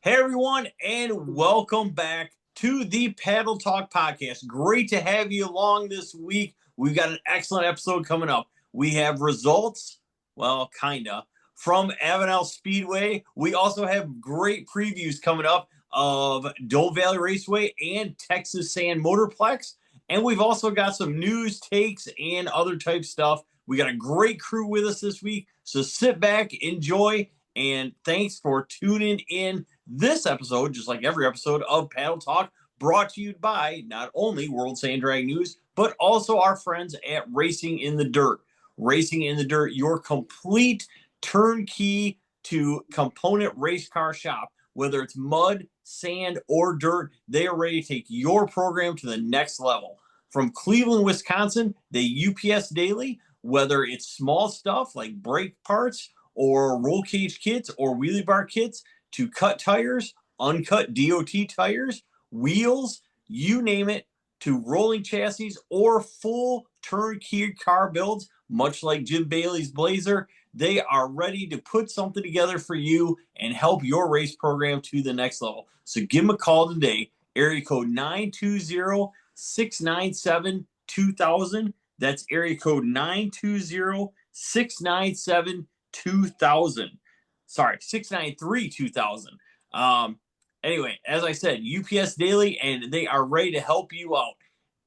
Hey everyone, and welcome back to the Paddle Talk podcast. Great to have you along this week. We've got an excellent episode coming up. We have results, well, kinda, from Avenal Speedway. We also have great previews coming up of Dole Valley Raceway and Texas Sand Motorplex. And we've also got some news, takes, and other type stuff. We got a great crew with us this week. So sit back, enjoy, and thanks for tuning in. This episode, just like every episode of Paddle Talk, brought to you by not only World Sand Drag News, but also our friends at Racing in the Dirt. Racing in the Dirt, your complete turnkey to component race car shop. Whether it's mud, sand, or dirt, they are ready to take your program to the next level. From Cleveland, Wisconsin, they UPS daily, whether it's small stuff like brake parts or roll cage kits or wheelie bar kits, to cut tires, uncut DOT tires, wheels, you name it, to rolling chassis or full turnkey car builds, much like Jim Bailey's Blazer. They are ready to put something together for you and help your race program to the next level. So give them a call today, area code 920-697-2000. That's area code 920-697-2000. Sorry, 693-2000. Anyway, as I said, UPS Daily, and they are ready to help you out.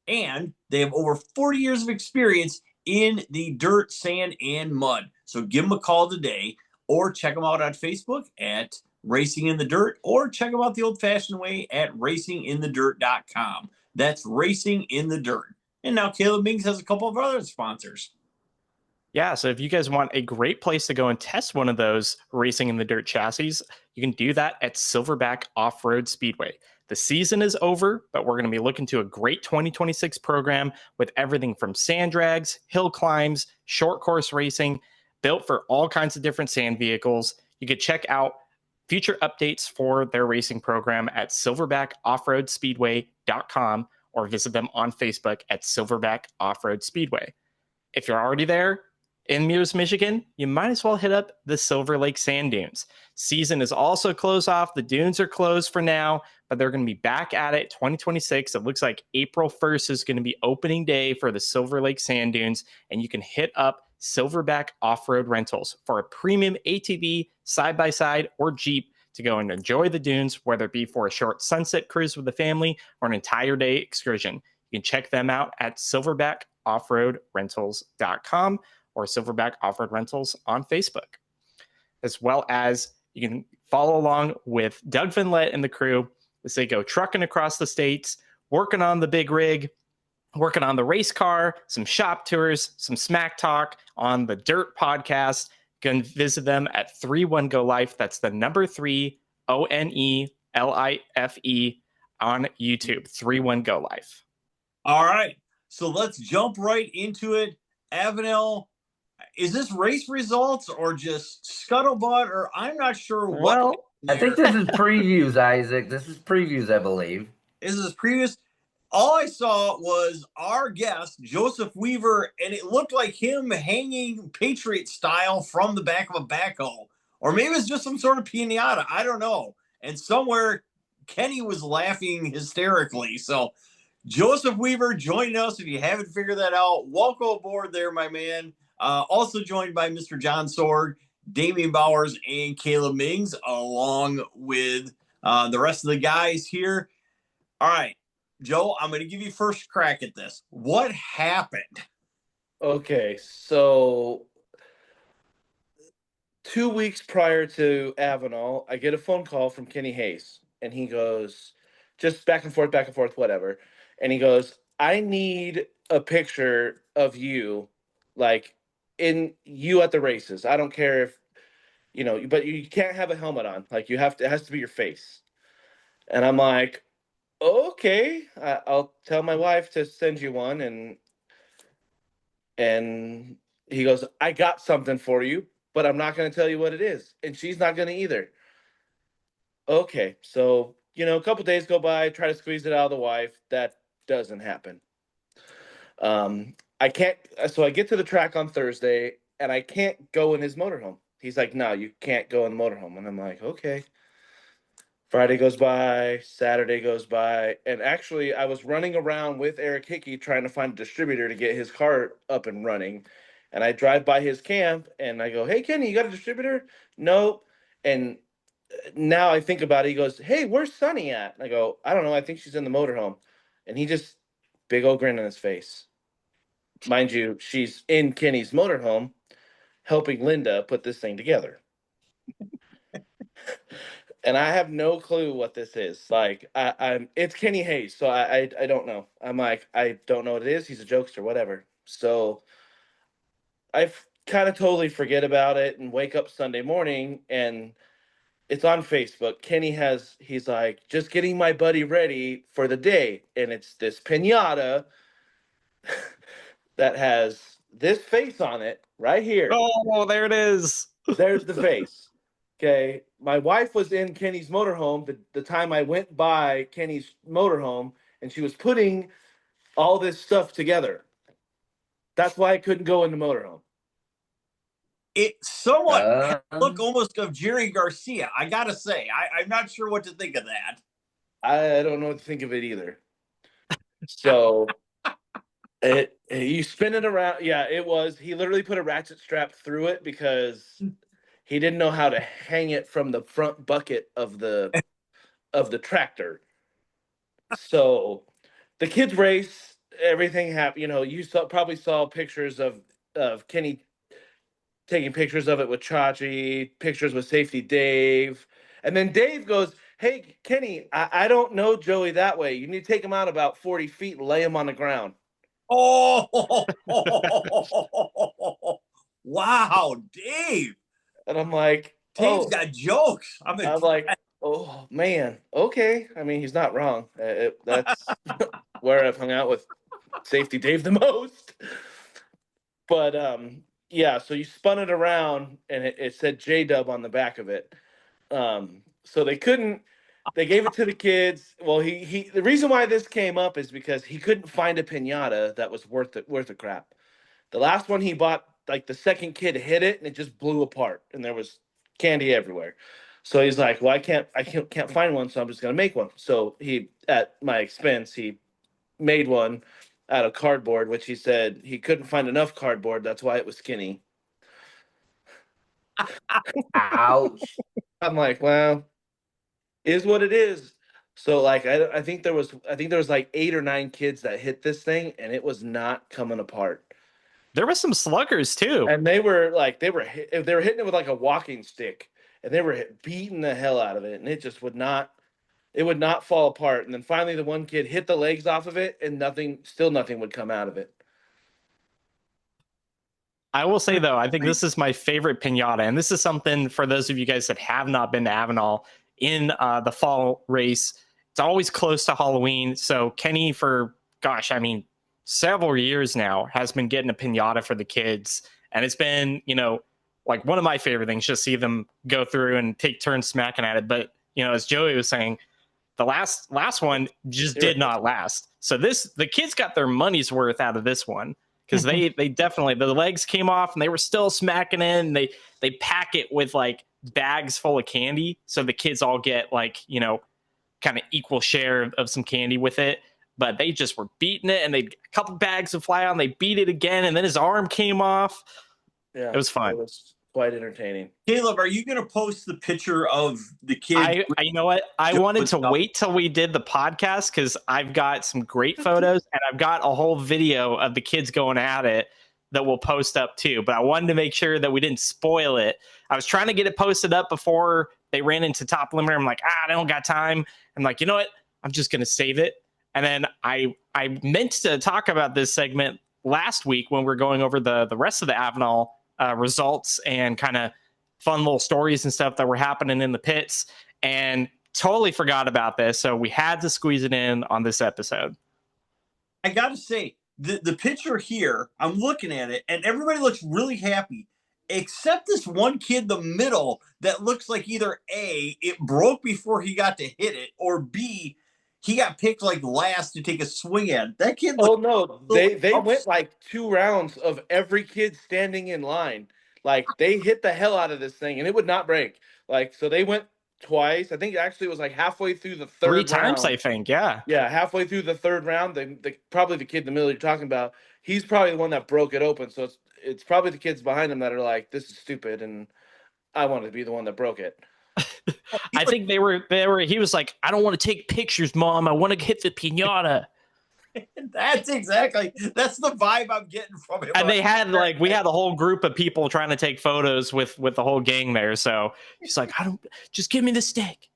And they have over 40 years of experience in the dirt, sand, and mud. So give them a call today, or check them out on Facebook at Racing in the Dirt, or check them out the old-fashioned way at racinginthedirt.com. That's Racing in the Dirt. And now Caleb Mings has a couple of other sponsors. Yeah, so if you guys want a great place to go and test one of those Racing in the Dirt chassis, you can do that at Silverback Offroad Speedway. The season is over, but we're going to be looking to a great 2026 program with everything from sand drags, hill climbs, short course racing, built for all kinds of different sand vehicles. You can check out future updates for their racing program at silverbackoffroadspeedway.com or visit them on Facebook at Silverback Offroad Speedway. If you're already there, in Mears, Michigan, you might as well hit up the Silver Lake Sand Dunes. Season is also closed off. The dunes are closed for now, but they're going to be back at it 2026. It looks like April 1st is going to be opening day for the Silver Lake Sand Dunes, and you can hit up Silverback Off-Road Rentals for a premium ATV, side-by-side, or Jeep to go and enjoy the dunes, whether it be for a short sunset cruise with the family or an entire day excursion. You can check them out at silverbackoffroadrentals.com or Silverback Off-Road Rentals on Facebook, as well as you can follow along with Doug Vinlett and the crew as they go trucking across the states, working on the big rig, working on the race car, some shop tours, some smack talk on the Dirt podcast. You can visit them at 31Go Life. That's the number 3 ONELIFE on YouTube. 31Go Life. All right, so let's jump right into it. Avenal, is this race results or just scuttlebutt, or I'm not sure what? Well, I think this is previews, Isaac. This is previews, I believe. This is previous. All I saw was our guest, Joseph Weaver, and it looked like him hanging Patriot style from the back of a backhoe. Or maybe it's just some sort of piñata. I don't know. And somewhere Kenny was laughing hysterically. So Joseph Weaver joining us. If you haven't figured that out, welcome aboard there, my man. Also joined by Mr. John Sorg, Damian Bowers, and Caleb Mings, along with the rest of the guys here. All right, Joe, I'm going to give you first crack at this. What happened? Okay, so 2 weeks prior to Avenal, I get a phone call from Kenny Hayes, and he goes, just back and forth, whatever. And he goes, I need a picture of you, like, in you at the races. I don't care if, but you can't have a helmet on. Like, it has to be your face. And I'm like, okay, I'll tell my wife to send you one. And he goes, I got something for you, but I'm not going to tell you what it is. And she's not going to either. Okay, so, a couple days go by, try to squeeze it out of the wife. That doesn't happen. I can't. So I get to the track on Thursday, and I can't go in his motorhome. He's like, no, you can't go in the motorhome. And I'm like, okay, Friday goes by, Saturday goes by, and actually I was running around with Eric Hickey trying to find a distributor to get his car up and running. And I drive by his camp and I go, "Hey Kenny, you got a distributor?" "No." And now I think about it, he goes, "Hey, where's Sunny at?" And I go, "I don't know, I think she's in the motorhome." And he just, big old grin on his face. Mind you, she's in Kenny's motorhome helping Linda put this thing together. And I have no clue what this is. Like, I'm it's Kenny Hayes, so I don't know. I'm like, I don't know what it is. He's a jokester, whatever. So I kind of totally forget about it and wake up Sunday morning and it's on Facebook. He's like, "Just getting my buddy ready for the day," and it's this piñata that has this face on it right here. Oh, there it is. There's the face. Okay. My wife was in Kenny's motorhome the time I went by Kenny's motorhome, and she was putting all this stuff together. That's why I couldn't go in the motorhome. It somewhat look almost of Jerry Garcia. I gotta say, I'm not sure what to think of that. I don't know what to think of it either. So you spin it around. Yeah, it was. He literally put a ratchet strap through it because he didn't know how to hang it from the front bucket of the tractor. So the kids race, everything happened. You know, probably saw pictures of Kenny taking pictures of it with Chachi, pictures with Safety Dave. And then Dave goes, "Hey, Kenny, I don't know Joey that way. You need to take him out about 40 feet and lay him on the ground." Oh, wow, Dave. And I'm like, Dave's got jokes. I'm like, "Oh, man, okay." I mean, he's not wrong. That's where I've hung out with Safety Dave the most. But yeah, so you spun it around and it said J-Dub on the back of it. So they gave it to the kids. Well, the reason why this came up is because he couldn't find a piñata that was worth a crap. The last one he bought, like the second kid hit it and it just blew apart and there was candy everywhere. So he's like, "Well, I can't find one, so I'm just gonna make one." So he, at my expense, he made one out of cardboard, which he said he couldn't find enough cardboard. That's why it was skinny. Ouch. I'm like, well, is what it is. So like, I think there was like 8 or 9 kids that hit this thing, and it was not coming apart. There were some sluggers too, and they were hitting it with like a walking stick, and they were beating the hell out of it, and it just would not fall apart. And then finally, the one kid hit the legs off of it, and nothing would come out of it. I will say, though, I think this is my favorite piñata. And this is something for those of you guys that have not been to Avenal in the fall race. It's always close to Halloween. So Kenny, for, gosh, I mean, several years now, has been getting a piñata for the kids. And it's been, you know, like one of my favorite things, just see them go through and take turns smacking at it. But, you know, as Joey was saying, the last one just did not last. So the kids got their money's worth out of this one. Because they definitely, the legs came off and they were still smacking in. They pack it with like bags full of candy. So the kids all get like, you know, kind of equal share of some candy with it. But they just were beating it, and a couple bags would fly on. They beat it again, and then his arm came off. Yeah, it was fun. It was quite entertaining. Caleb, are you going to post the picture of the kid? You know what? I wanted to wait till we did the podcast because I've got some great photos and I've got a whole video of the kids going at it that we'll post up too. But I wanted to make sure that we didn't spoil it. I was trying to get it posted up before they ran into top limiter. I'm like, I don't got time. I'm like, you know what? I'm just going to save it. And then I meant to talk about this segment last week when we're going over the rest of the Avenal results and kind of fun little stories and stuff that were happening in the pits, and totally forgot about this. So we had to squeeze it in on this episode. I got to say, the picture here, I'm looking at it, and everybody looks really happy, except this one kid in the middle that looks like either A, it broke before he got to hit it, or B, he got picked like last to take a swing at it. That kid. Oh no, they went like 2 rounds of every kid standing in line. Like they hit the hell out of this thing, and it would not break. Like, so they went twice. I think actually it was like halfway through the Three third times, round. I think. Yeah. Yeah, halfway through the third round, probably the kid in the middle you're talking about, he's probably the one that broke it open. So it's probably the kids behind him that are like, this is stupid, and I wanted to be the one that broke it. I think they were. He was like, I don't want to take pictures, Mom. I want to hit the piñata. That's the vibe I'm getting from it. And they had like, we had a whole group of people trying to take photos with the whole gang there. So he's like, I don't, just give me the stick.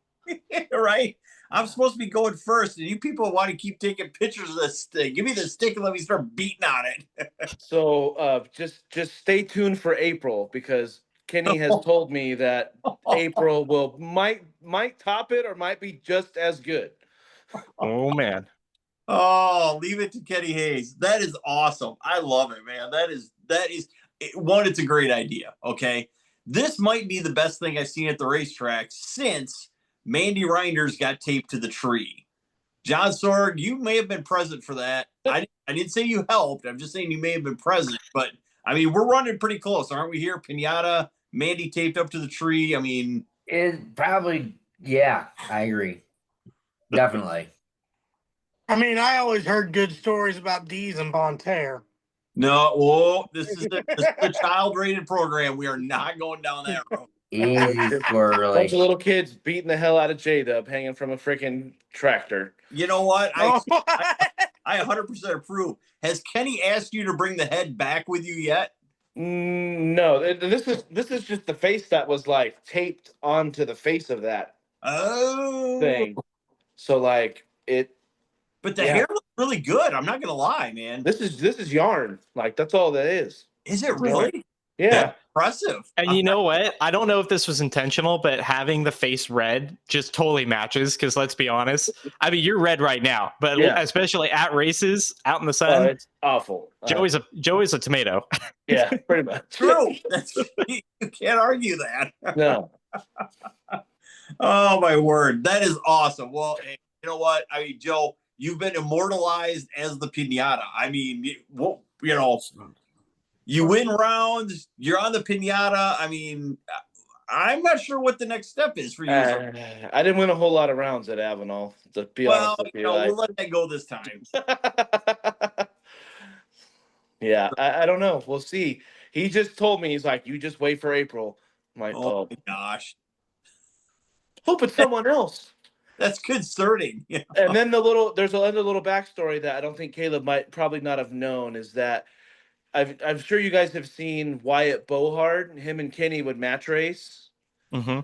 Right? I'm supposed to be going first, and you people want to keep taking pictures of this stick. Give me the stick and let me start beating on it. So just stay tuned for April, because Kenny has told me that April might top it or might be just as good. Oh man. Oh, leave it to Kenny Hayes. That is awesome. I love it, man. That is one, it's a great idea. Okay. This might be the best thing I've seen at the racetrack since Mandy Reinders got taped to the tree. John Sorg, you may have been present for that. I didn't say you helped. I'm just saying you may have been present. But I mean, we're running pretty close, aren't we here? Piñata, Mandy taped up to the tree. I mean, It probably, yeah, I agree. Definitely. I mean, I always heard good stories about Dees and Bonterre. no, whoa, this is a child-rated program. We are not going down that road. Easy Bunch squirrely. of little kids beating the hell out of J-Dub hanging from a freaking tractor. You know what? Oh, I 100% approve. Has Kenny asked you to bring the head back with you yet? No, this is just the face that was like taped onto the face of that Oh, thing. So like it. but the Yeah. hair looks really good. I'm not gonna lie, man. This is yarn. Like that's all that is. Is it really? Yeah. That's impressive. And you know what? I don't know if this was intentional, but having the face red just totally matches. Because let's be honest, I mean, you're red right now, but Yeah. especially at races out in the Oh, sun, it's awful. Joey's a tomato. Yeah, pretty much. True. You can't argue that. No. Oh my word, that is awesome. Well, hey, you know what? I mean, Joe, you've been immortalized as the Piñata. I mean, you win rounds, you're on the Piñata. I mean, I'm not sure what the next step is for you. I didn't win a whole lot of rounds at Avenal, to be honest with you. We'll let that go this time. Yeah, I don't know. We'll see. He just told me, he's like, you just wait for April. I'm like, Oh my gosh, hope it's someone else. that's concerning. And then there's another little backstory that I don't think Caleb might probably not have known, is that I'm sure you guys have seen Wyatt Bohard. Him and Kenny would match race. Mm-hmm.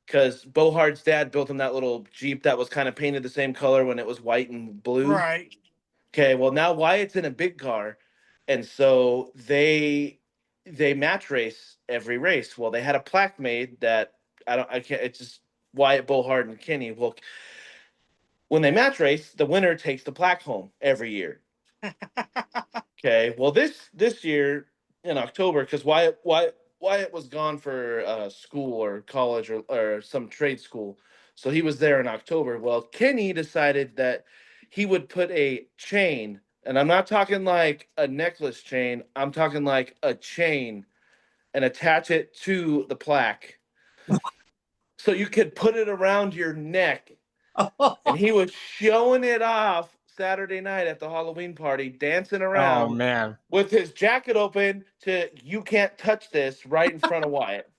Because Bohard's dad built him that little Jeep that was kind of painted the same color when it was white and blue. right. Okay, well now Wyatt's in a big car, and so they match race every race. Well, they had a plaque made that I can't. It's just Wyatt Bohard and Kenny. Well, when they match race, the winner takes the plaque home every year. Okay, well this year in October, because Wyatt was gone for school or college or some trade school, so he was there in October. Well, Kenny decided that he would put a chain, and I'm not talking like a necklace chain, I'm talking like a chain, and attach it to the plaque so you could put it around your neck. And he was showing it off Saturday night at the Halloween party, dancing Oh around man. with his jacket open to "You Can't Touch This" right in front of Wyatt.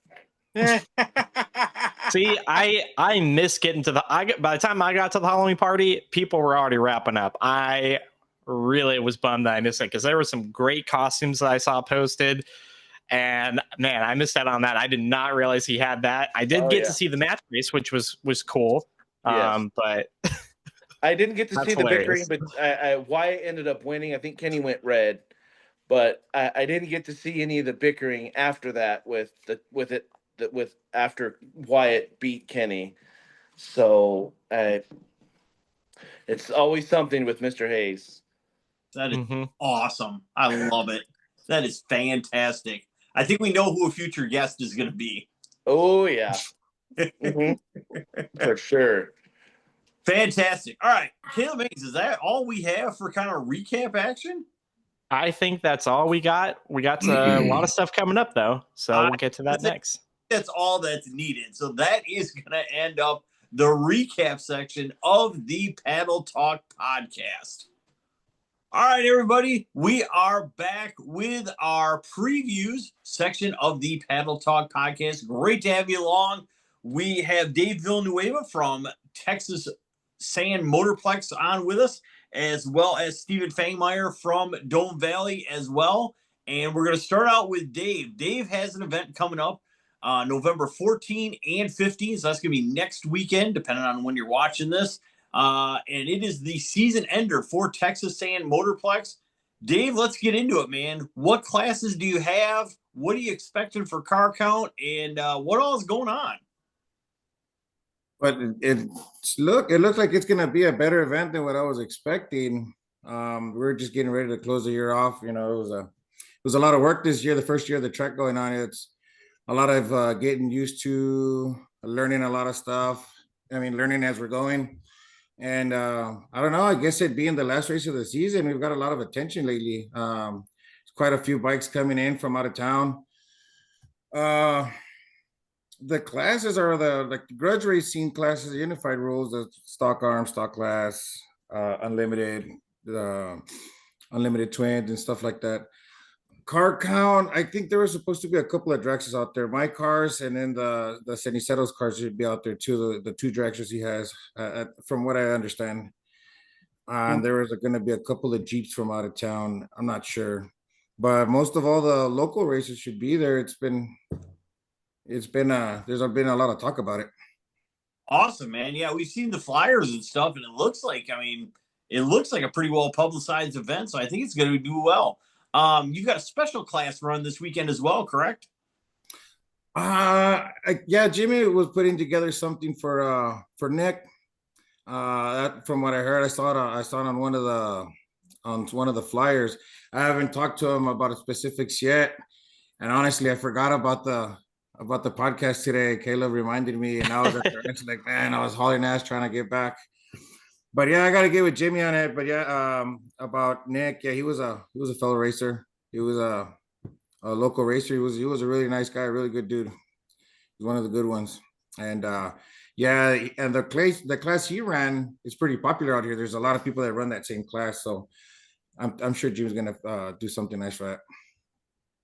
See, I miss getting to by the time I got to the Halloween party, people were already wrapping up. I really was bummed that I missed it, because there were some great costumes that I saw posted. And man, I missed out on that. I did not realize he had that. I did get to see the match race, which was cool. Yes. But I didn't get to That's see the hilarious. bickering, but Wyatt ended up winning. I think Kenny went red, but I didn't get to see any of the bickering after that after Wyatt beat Kenny. So it's always something with Mr. Hayes. That is awesome. I love it. That is fantastic. I think we know who a future guest is going to be. Oh yeah, for sure. Fantastic. All right, Caleb Hayes, is that all we have for kind of recap action? I think that's all we got. We got a lot of stuff coming up though, so we'll get to that next. that's all that's needed. So that is going to end up the recap section of the Paddle Talk podcast. All right, everybody, we are back with our previews section of the Paddle Talk podcast. Great to have you along. We have Dave Villanueva from Texas Sand Motorplex on with us, as well as Stephen Fangmeyer from Dome Valley as well. And we're going to start out with Dave. Dave has an event coming up November 14 and 15. So that's going to be next weekend, depending on when you're watching this. And it is the season ender for Texas Sand Motorplex. Dave, let's get into it, man. What classes do you have? What are you expecting for car count? And what all is going on? But it looks like it's gonna be a better event than what I was expecting. We're just getting ready to close the year off. You know, it was a lot of work this year. The first year of the track going on, it's a lot of getting used to learning a lot of stuff. I mean, learning as we're going. And I don't know, I guess it being the last race of the season, we've got a lot of attention lately. Quite a few bikes coming in from out of town. The classes are the grudge racing classes, unified rules, the stock arm, stock class, unlimited, unlimited twins and stuff like that. Car count, I think there was supposed to be a couple of Drexes out there. My cars and then the Ceniceto's cars should be out there too. The two Drexes he has, from what I understand. And there was going to be a couple of Jeeps from out of town. I'm not sure, but most of all the local races should be there. There's been a lot of talk about it. Awesome, man. Yeah, we've seen the flyers and stuff, and it looks like a pretty well publicized event. So I think it's going to do well. You've got a special class run this weekend as well, correct? Yeah, Jimmy was putting together something for Nick. From what I heard, I saw it on one of the flyers. I haven't talked to him about the specifics yet, and honestly, I forgot about the podcast today. Caleb reminded me, and I was like, man, I was hauling ass trying to get back. But yeah, I got to get with Jimmy on it. But yeah, about Nick, yeah, he was a fellow racer. He was a local racer. He was a really nice guy, a really good dude. He's one of the good ones. And yeah, and the class he ran is pretty popular out here. There's a lot of people that run that same class, so I'm sure Jimmy's gonna do something nice for that.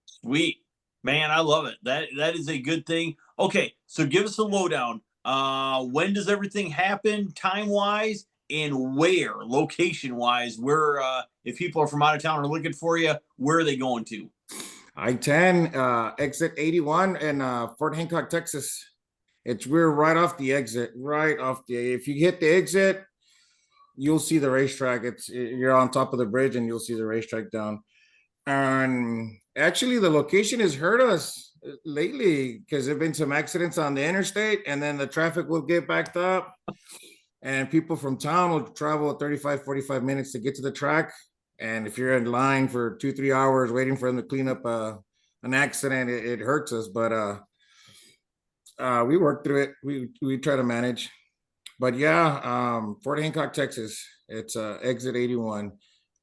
Sweet, man, I love it. That is a good thing. Okay, so give us a lowdown. When does everything happen, time wise? And where, location wise, where if people are from out of town are looking for you, where are they going to? I-10, exit 81 in Fort Hancock, Texas. We're right off the exit, if you hit the exit, you'll see the racetrack. You're on top of the bridge and you'll see the racetrack down. And actually the location has hurt us lately because there've been some accidents on the interstate, and then the traffic will get backed up. And people from town will travel 35, 45 minutes to get to the track. And if you're in line for 2-3 hours waiting for them to clean up an accident, it hurts us. But we work through it. We try to manage. But yeah, Fort Hancock, Texas. It's exit 81.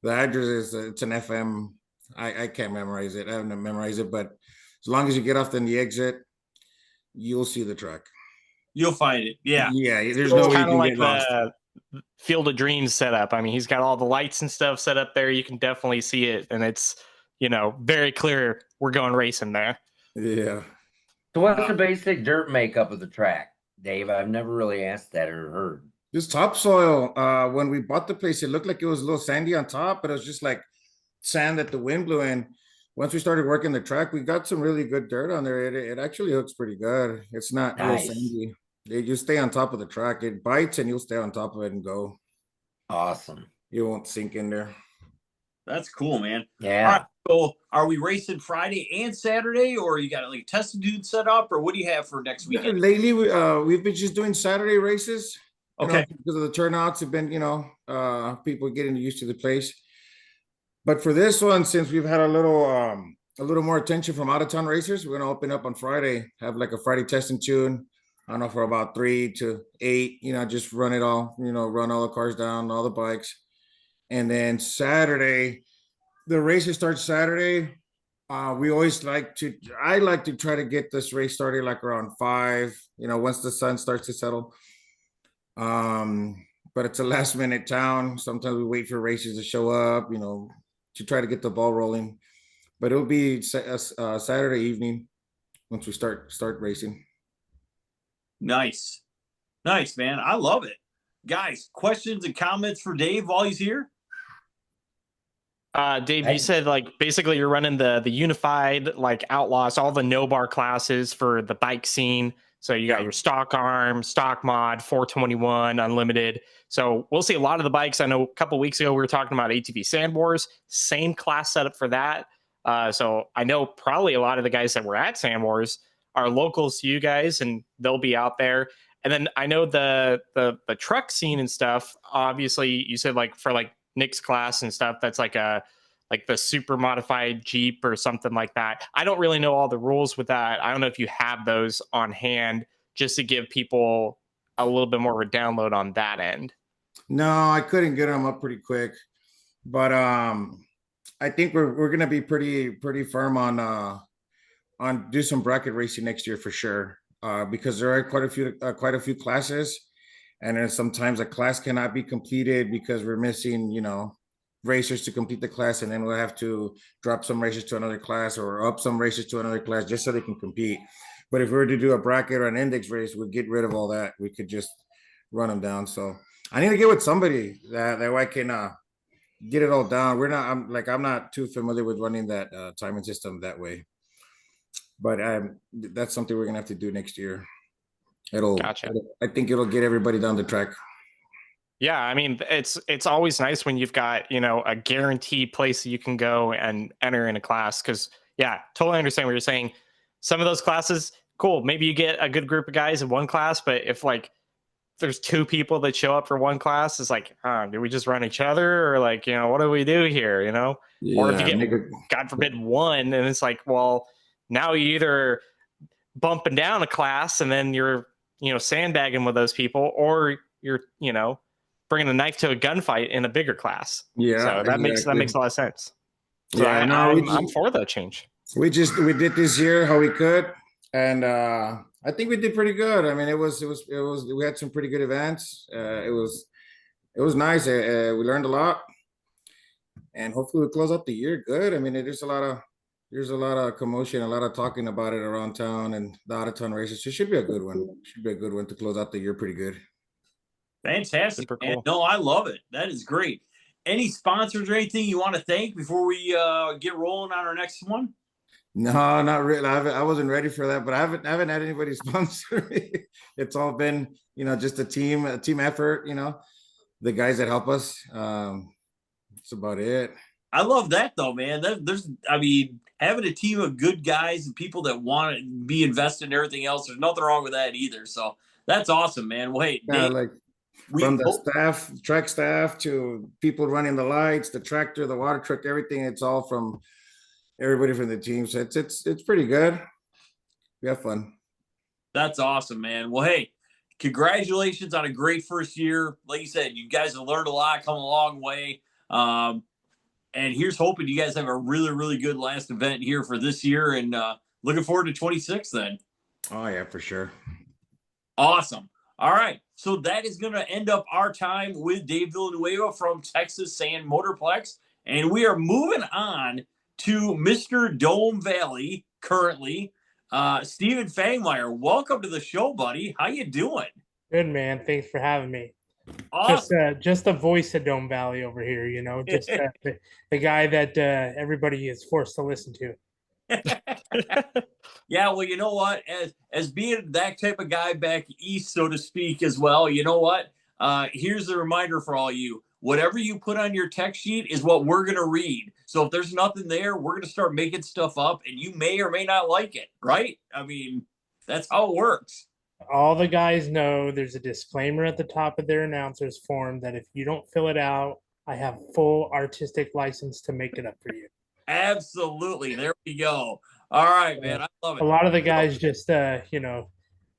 The address is it's an FM. I can't memorize it. I haven't memorized it. But as long as you get off in the exit, you'll see the track. You'll find it. Yeah. Yeah, there's no way you can like get lost. Field of Dreams setup. I mean, he's got all the lights and stuff set up there. You can definitely see it, and it's very clear we're going racing there. Yeah. So what's the basic dirt makeup of the track, Dave? I've never really asked that or heard. Just topsoil. When we bought the place, it looked like it was a little sandy on top, but it was just like sand that the wind blew in. Once we started working the track, we got some really good dirt on there. It actually looks pretty good. It's not real sandy. You stay on top of the track. It bites and you'll stay on top of it and go. Awesome. You won't sink in there. That's cool, man. Yeah. All right, so are we racing Friday and Saturday, or you got like a test dude set up, or what do you have for next weekend? Lately, we've been just doing Saturday races. Okay. Because of the turnouts have been, people getting used to the place. But for this one, since we've had a little more attention from out of town racers, we're gonna open up on Friday. Have like a Friday test and tune. I don't know, for about 3 to 8. Just run it all. Run all the cars down, all the bikes, and then Saturday, the races start Saturday We always I like to try to get this race started like around 5, once the sun starts to settle. But it's a last minute town. Sometimes we wait for races to show up, to try to get the ball rolling. But it'll be Saturday evening once we start racing. Nice. Nice, man. I love it. Guys, questions and comments for Dave while he's here? Dave, you said like basically you're running the unified like outlaws, all the no bar classes for the bike scene. So you got your stock arm, stock mod, 421, unlimited. So we'll see a lot of the bikes. I know a couple weeks ago we were talking about ATV Sand Wars, same class setup for that. So I know probably a lot of the guys that were at Sand Wars are locals to you guys, and they'll be out there. And then I know the truck scene and stuff. Obviously, you said like for like Nick's class and stuff, that's like the super modified Jeep or something like that. I don't really know all the rules with that. I don't know if you have those on hand just to give people a little bit more of a download on that end. No, I couldn't get them up pretty quick, but I think we're gonna be pretty firm on do some bracket racing next year for sure. Because there are quite a few classes, and then sometimes a class cannot be completed because we're missing, racers to complete the class, and then we'll have to drop some racers to another class or up some racers to another class just so they can compete. But if we were to do a bracket or an index race, we'd get rid of all that. We could just run them down. So I need to get with somebody that way I can get it all down. I'm not too familiar with running that timing system that way. But that's something we're gonna have to do next year. Gotcha. I think it'll get everybody down the track. Yeah, I mean, it's always nice when you've got, a guaranteed place that you can go and enter in a class. Because, yeah, totally understand what you're saying. Some of those classes, cool. Maybe you get a good group of guys in one class, but if like there's 2 people that show up for one class, it's like, do we just run each other, or like, what do we do here? Yeah, or if you get, God forbid, 1, and it's like, well, now you either bumping down a class and then you're, sandbagging with those people, or you're, bringing a knife to a gunfight in a bigger class. Yeah, so that makes a lot of sense. So yeah, I'm for that change. We did this year how we could, and I think we did pretty good. I mean, it was we had some pretty good events. It was nice. We learned a lot, and hopefully we close out the year good. I mean, there's a lot of commotion, a lot of talking about it around town and the out of town races. So it should be a good one. Should be a good one to close out the year pretty good. Fantastic, Super man. cool. No, I love it. That is great. Any sponsors or anything you want to thank before we get rolling on our next one? No, not really. I wasn't ready for that, but I haven't had anybody sponsor me. It's all been, just a team effort, the guys that help us. That's about it. I love that though, man. Having a team of good guys and people that want to be invested in everything else, there's nothing wrong with that either. So that's awesome, man. Well, hey, Yeah, Dave, from the track staff to people running the lights, the tractor, the water truck, everything. It's all from everybody from the team. So it's pretty good. We have fun. That's awesome, man. Well, hey, congratulations on a great first year. Like you said, you guys have learned a lot, come a long way. And here's hoping you guys have a really, really good last event here for this year, and looking forward to 26 then. Oh yeah, for sure. Awesome. All right. So that is going to end up our time with Dave Villanueva from Texas Sand Motorplex. And we are moving on to Mr. Dome Valley currently. Stephen Fangmeyer, welcome to the show, buddy. How you doing? Good, man. Thanks for having me. Awesome. Just the voice of Dome Valley over here, just the guy that everybody is forced to listen to. Yeah, well, you know what? As being that type of guy back east, so to speak, as well, you know what? Here's a reminder for all you. Whatever you put on your text sheet is what we're going to read. So if there's nothing there, we're going to start making stuff up, and you may or may not like it, right? I mean, that's how it works. All the guys know there's a disclaimer at the top of their announcer's form that if you don't fill it out, I have full artistic license to make it up for you. Absolutely. There we go. All right, man. I love it. A lot of the guys just, there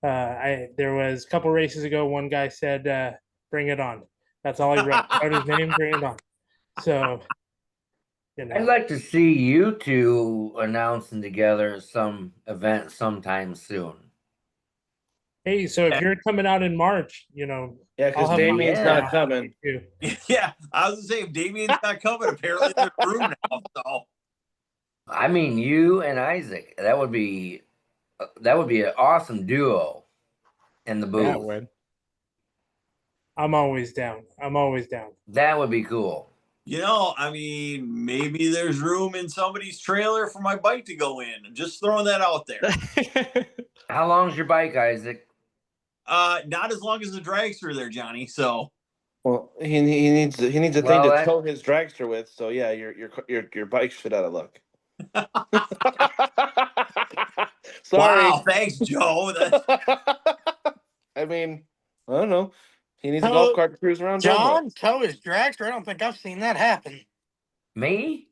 was a couple races ago, one guy said, bring it on. That's all he wrote. Wrote his name, bring it on. So You know. I'd like to see you two announcing together some event sometime soon. Hey, so if you're coming out in March, you know, Yeah, I'll because have my Damien's Yeah. not coming. too. Yeah, I was gonna say if Damien's not coming, apparently there's room now. So I mean, you and Isaac. That would be an awesome duo in the Yeah, it booth. would. I'm always down. I'm always down. That would be cool. I mean, maybe there's room in somebody's trailer for my bike to go in. I'm just throwing that out there. How long's your bike, Isaac? Not as long as the dragster there, Johnny. So Well, he needs a thing Well, to that- tow his dragster with. So yeah, your bike's shit out of luck. Sorry. wow, thanks, Joe. I mean, I don't know. He needs a Tow- golf cart to cruise around. John, tow his dragster. I don't think I've seen that happen. Me?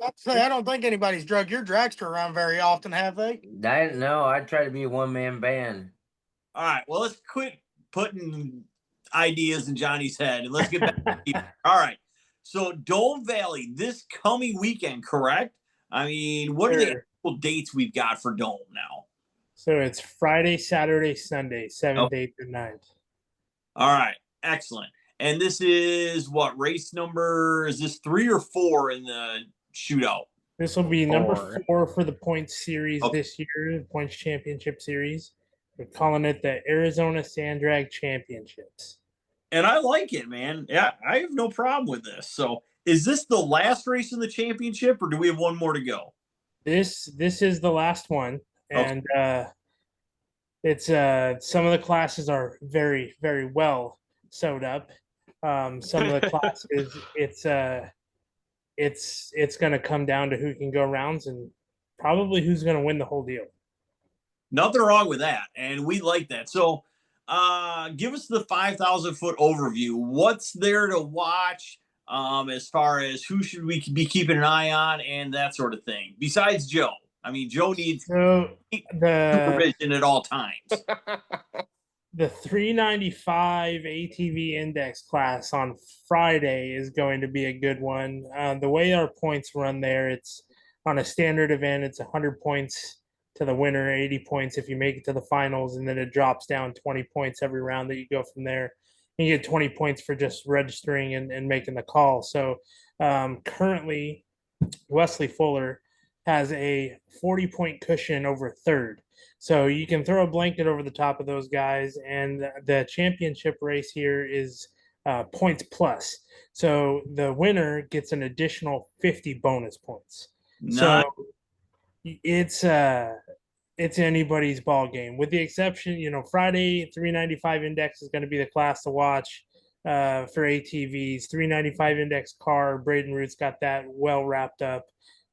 I'd say I don't think anybody's drug your dragster around very often, have they? No, I try to be a one-man band. All right, well, let's quit putting ideas in Johnny's head and let's get back to All right. So Dome Valley this coming weekend, correct? I mean, what are the Sure. actual dates we've got for Dome now? So it's Friday, Saturday, Sunday, 7th, 8th, and 9th. All right, excellent. And this is what race number? Is this 3 or 4 in the shootout? This will be number 4 Four. for the points series Okay. this year, the points championship series. We're calling it the Arizona Sand Drag Championships. And I like it, man. Yeah, I have no problem with this. So is this the last race in the championship or do we have one more to go? This is the last one, Okay. and it's some of the classes are very, very well sewed up. Some of the classes it's going to come down to who can go rounds and probably who's going to win the whole deal. Nothing wrong with that. And we like that. So give us the 5,000 foot overview. What's there to watch as far as who should we be keeping an eye on and that sort of thing, besides Joe? I mean, Joe needs So the supervision at all times. the 395 ATV index class on Friday is going to be a good one. The way our points run there, it's on a standard event, it's 100 points to the winner, 80 points if you make it to the finals, and then it drops down 20 points every round that you go from there. And you get 20 points for just registering and making the call. So currently, Wesley Fuller has a 40-point cushion over third. So you can throw a blanket over the top of those guys, and the championship race here is points plus. So the winner gets an additional 50 bonus points. Nice. So it's anybody's ball game, with the exception, Friday 395 index is going to be the class to watch for ATVs. 395 index car, Braden Root's got that well wrapped up.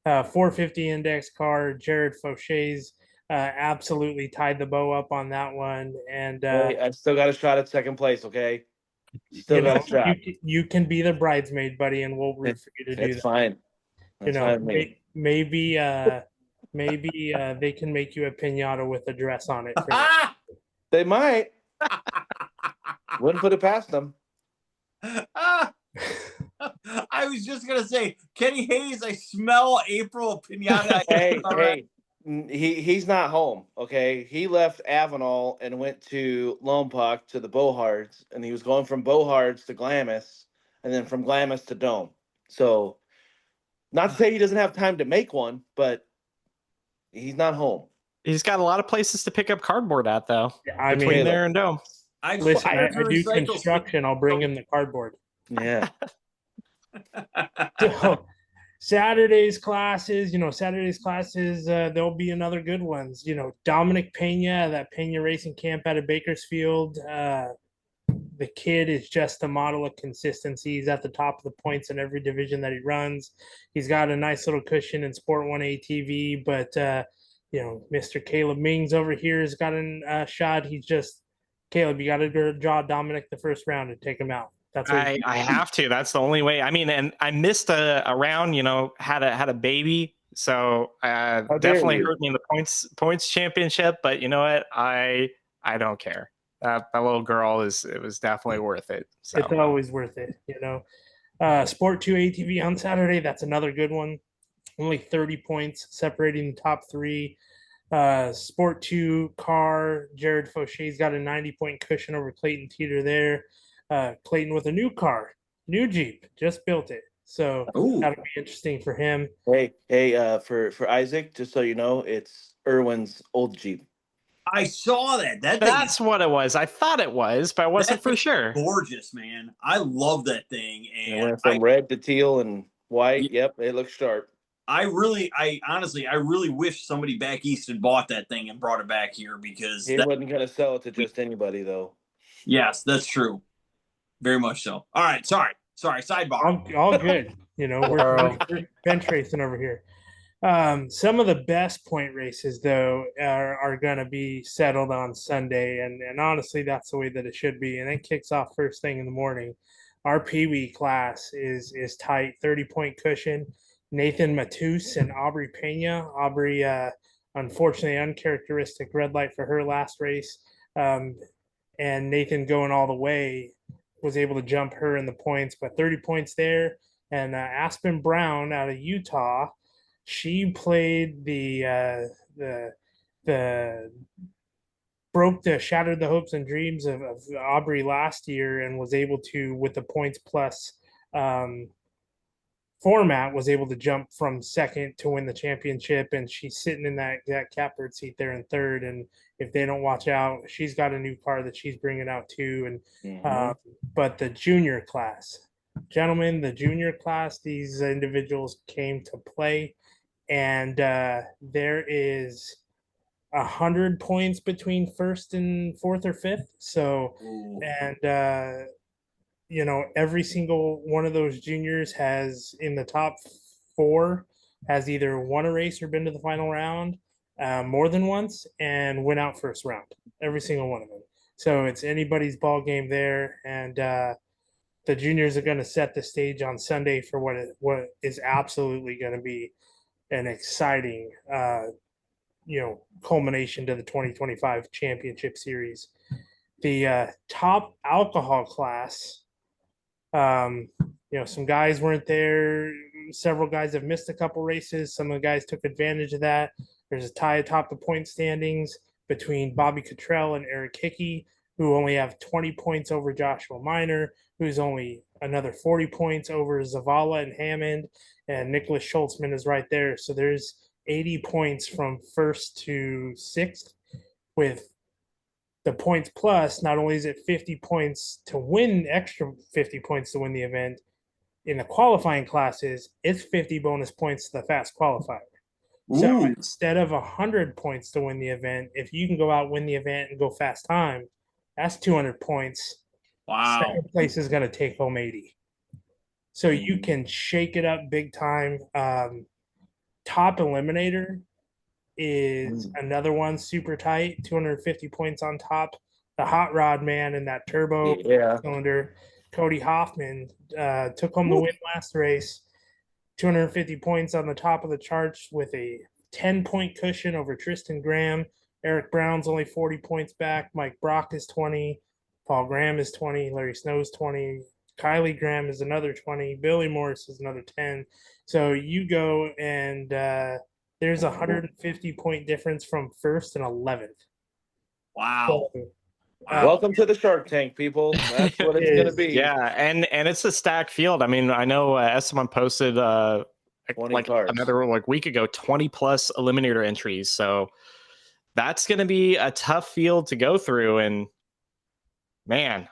450 index car, Jared Fauche's absolutely tied the bow up on that one. And Hey, I still got a shot at second place. Okay, still got a shot. you can be the bridesmaid, buddy, and we'll root for you to do It's that. fine. That's fine with me. Maybe they can make you a pinata with a dress on it. For that. They might. Wouldn't put it past them. I was just gonna say, Kenny Hayes. I smell April Piñata. Hey, he's not home. Okay, he left Avenal and went to Lompoc to the Bohards, and he was going from Bohards to Glamis, and then from Glamis to Dome. So, not to say he doesn't have time to make one, but he's not home. He's got a lot of places to pick up cardboard at, though. I Between mean, there and Dome. listen, I do construction. I'll bring him the cardboard. Yeah. So, Saturday's classes, there'll be another good ones. Dominic Pena, that Pena Racing Camp out of Bakersfield. The kid is just a model of consistency. He's at the top of the points in every division that he runs. He's got a nice little cushion in Sport 1 ATV, but Mr. Caleb Mings over here has got a shot. He's just, Caleb, you got to draw Dominic the first round and take him out. That's what I have to. That's the only way. I mean, and I missed a round. Had a baby, so definitely hurt me in the points championship. But you know what? I don't care. That little girl it was definitely worth it. So it's always worth it. Sport 2 ATV on Saturday. That's another good one. Only 30 points separating the top three. Sport 2 car, Jared Faucher's got a 90-point cushion over Clayton Teeter there. Clayton with a new car, new Jeep, just built it. So that'll be interesting for him. Hey, for Isaac, just so you know, it's Irwin's old Jeep. I saw that. That's what it was. I thought it was, but I wasn't for sure. Gorgeous, man. I love that thing. And it And went from red to teal and white. Yep, it looks sharp. I honestly wish somebody back east had bought that thing and brought it back here, because He wasn't going to sell it to just anybody, though. Yes, that's true. Very much so. All right. Sorry. Sidebar. All good. You know, we're bench racing over here. Some of the best point races, though, are going to be settled on Sunday. And honestly, that's the way that it should be. And it kicks off first thing in the morning. Our Pee Wee class is tight, 30-point cushion. Nathan Matus and Aubrey Pena. Aubrey, unfortunately, uncharacteristic red light for her last race. And Nathan going all the way was able to jump her in the points, but 30 points there. And Aspen Brown out of Utah, she played shattered the hopes and dreams of Aubrey last year, and was able to, with the points plus format, was able to jump from second to win the championship. And she's sitting in that catbird seat there in third. And if they don't watch out, she's got a new car that she's bringing out too. And but the junior class, gentlemen, these individuals came to play, and there is 100 points between first and fourth or fifth. So, and you know, every single one of those juniors has, in the top four, has either won a race or been to the final round more than once and went out first round. Every single one of them. So it's anybody's ball game there. And the juniors are going to set the stage on Sunday for what is absolutely going to be an exciting, culmination to the 2025 championship series. The top alcohol class, some guys weren't there. Several guys have missed a couple races. Some of the guys took advantage of that. There's a tie atop the point standings between Bobby Cottrell and Eric Hickey, who only have 20 points over Joshua Miner, who's only another 40 points over Zavala and Hammond, and Nicholas Schultzman is right there. So there's 80 points from first to sixth. With the points plus, not only is it 50 points to win, extra 50 points to win the event, in the qualifying classes, it's 50 bonus points to the fast qualifier. So instead of 100 points to win the event, if you can go out, win the event, and go fast time, that's 200 points. Wow. Second place is going to take home 80. So you can shake it up big time. Top eliminator is another one, super tight, 250 points on top. The hot rod man in that turbo cylinder, Cody Hoffman, took home the win last race. 250 points on the top of the charts with a 10-point cushion over Tristan Graham. Eric Brown's only 40 points back. Mike Brock is 20. Paul Graham is 20. Larry Snow's 20. Kylie Graham is another 20. Billy Morris is another 10. So you go and there's a 150-point difference from first and 11th. Wow. So, welcome to the Shark Tank, people. That's what it's going to be. Yeah, and it's a stacked field. I mean, I know Esteban posted another week ago 20 plus eliminator entries. So that's going to be a tough field to go through. And man,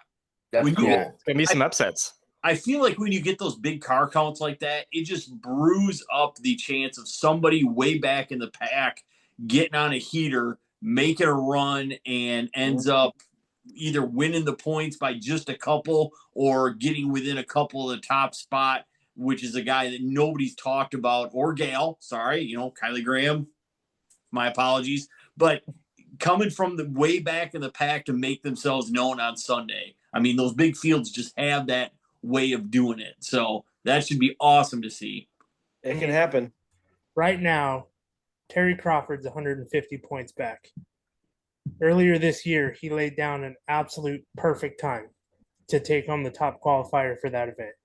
That's cool. It's going to be some upsets. I feel like when you get those big car counts like that, it just brews up the chance of somebody way back in the pack getting on a heater, making a run, and ends up either winning the points by just a couple or getting within a couple of the top spot, which is a guy that nobody's talked about, or gal, sorry, Kylie Graham, my apologies, but coming from the way back in the pack to make themselves known on Sunday. I mean, those big fields just have that way of doing it. So that should be awesome to see. It can happen. Right now, Terry Crawford's 150 points back. Earlier this year, he laid down an absolute perfect time to take home the top qualifier for that event.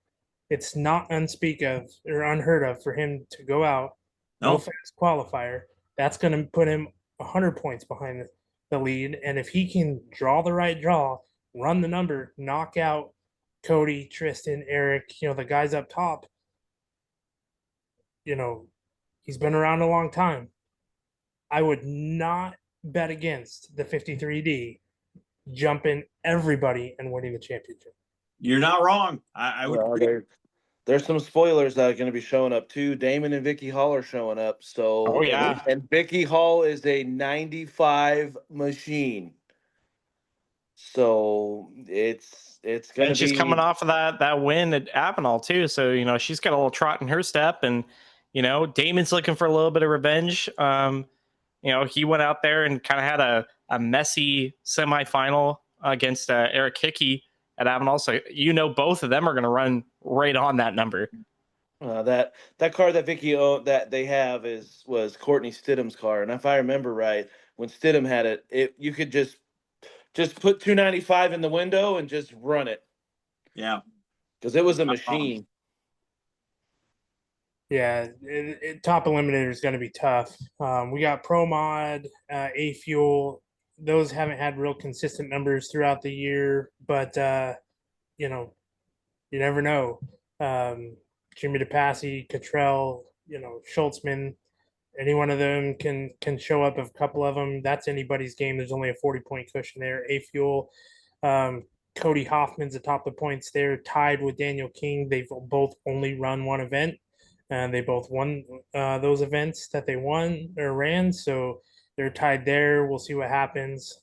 It's not unspeak of or unheard of for him to go out, no No. fast qualifier. That's going to put him 100 points behind the lead. And if he can draw the right draw, run the number, knock out Cody, Tristan, Eric, the guys up top, he's been around a long time. I would not bet against the 53D jumping everybody and winning the championship. You're not wrong. I would agree. There's some spoilers that are going to be showing up too. Damon and Vicky Hall are showing up. So, Oh, yeah. and Vicky Hall is a 95 machine. So it's going And to be. she's coming off of that win at Avenal too. So, she's got a little trot in her step. And, Damon's looking for a little bit of revenge. He went out there and kind of had a messy semifinal against Eric Hickey at Avenal. So, both of them are going to run right on that number. That car that Vicky that they have was Courtney Stidham's car, and if I remember right, when Stidham had it, you could just put 295 in the window and just run it. Yeah, because it was a machine. Yeah, top eliminator is going to be tough. We got Pro Mod, A Fuel. Those haven't had real consistent numbers throughout the year, but you never know. Jimmy DePassy, Cottrell, Schultzman, any one of them can show up. A couple of them, that's anybody's game. There's only a 40-point cushion there. A Fuel, Cody Hoffman's atop the points there, tied with Daniel King. They've both only run one event, and they both won those events that they won or ran. So they're tied there. We'll see what happens.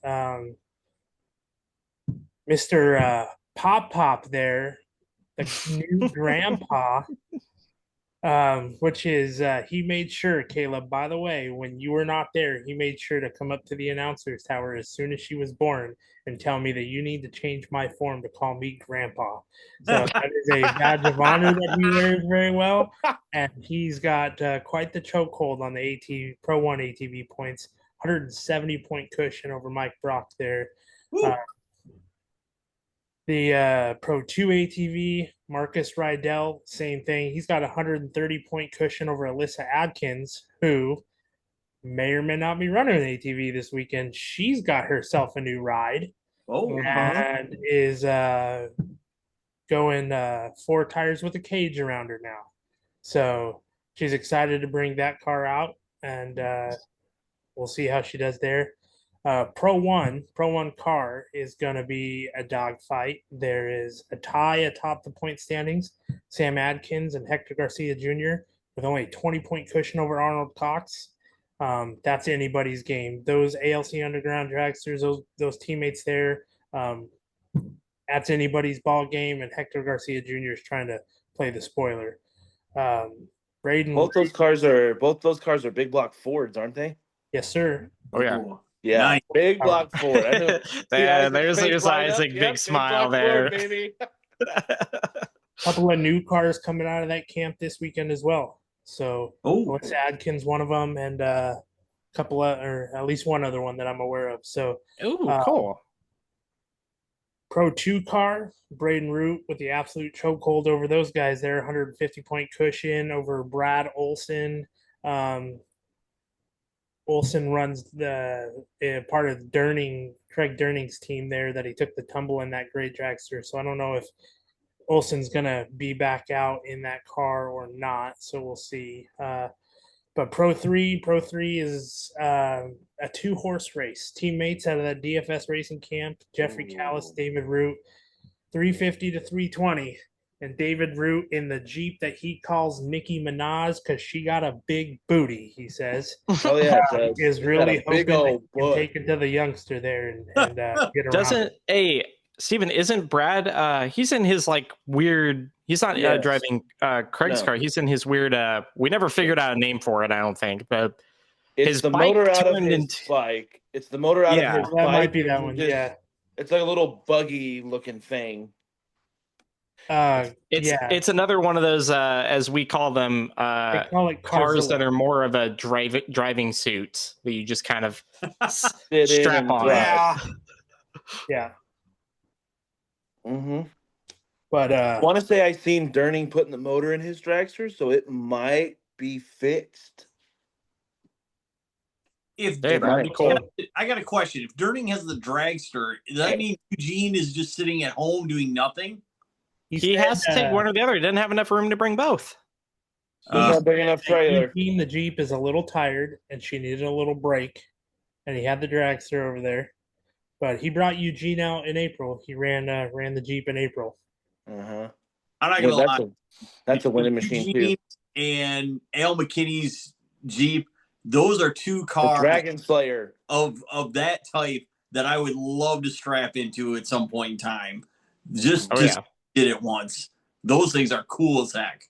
Mr. Pop there, the new grandpa, which is he made sure, Caleb, by the way, when you were not there, he made sure to come up to the announcer's tower as soon as she was born and tell me that you need to change my form to call me grandpa. So that is a badge of honor that he wears very well. And he's got quite the chokehold on the Pro 1 ATV points, 170-point cushion over Mike Brock there. The Pro 2 ATV, Marcus Rydell, same thing. He's got a 130-point cushion over Alyssa Adkins, who may or may not be running an ATV this weekend. She's got herself a new ride and is going 4 tires with a cage around her now. So she's excited to bring that car out, and we'll see how she does there. Pro 1 car is going to be a dogfight. There is a tie atop the point standings. Sam Adkins and Hector Garcia Jr. with only a 20-point cushion over Arnold Cox. That's anybody's game. Those ALC Underground dragsters, those teammates there, that's anybody's ball game. And Hector Garcia Jr. is trying to play the spoiler. Braden, both those cars are big block Fords, aren't they? Yes, sir. Oh yeah. Yeah, nice. Big block Ford. I know. There's Isaac, big smile there. Ford, baby. Couple of new cars coming out of that camp this weekend as well. So Melissa Adkins, one of them, and a couple of, or at least one other one that I'm aware of. So cool. Pro 2 car, Braden Root with the absolute chokehold over those guys there, 150-point cushion over Brad Olson. Olson runs the part of Craig Durning's team there that he took the tumble in that great dragster. So I don't know if Olson's going to be back out in that car or not. So we'll see. But Pro 3 is a 2-horse race. Teammates out of that DFS racing camp, Jeffrey Callis, David Root, 350 to 320. And David Root in the Jeep that he calls Nicki Minaj because she got a big booty, he says. Oh, yeah. Is really hoping that he can take it to the youngster there and get around. Steven, isn't Brad, he's in his weird, he's not driving Craig's car. He's in his weird, we never figured out a name for it, I don't think. But it's the motor out of his bike. It's the motor out of his bike. That might be that one, yeah. It's like a little buggy looking thing. It's another one of those as we call them they call it cars that are more of a driving suit that you just kind of strap on. Yeah. Yeah. Mm-hmm. But I want to say I seen Durning putting the motor in his dragster, so it might be fixed. If Hey, that'd be cool. I got a question. If Durning has the dragster, does that mean Eugene is just sitting at home doing nothing? He has to take one or the other. He doesn't have enough room to bring both. He's not big enough trailer. Eugene, the Jeep is a little tired, and she needed a little break, and he had the dragster over there. But he brought Eugene out in April. He ran the Jeep in April. Uh-huh. I'm not gonna lie. That's a winning machine Eugene too. And Al McKinney's Jeep, those are two The cars Dragon Slayer of that type that I would love to strap into at some point in time. Just did it once. Those things are cool as heck.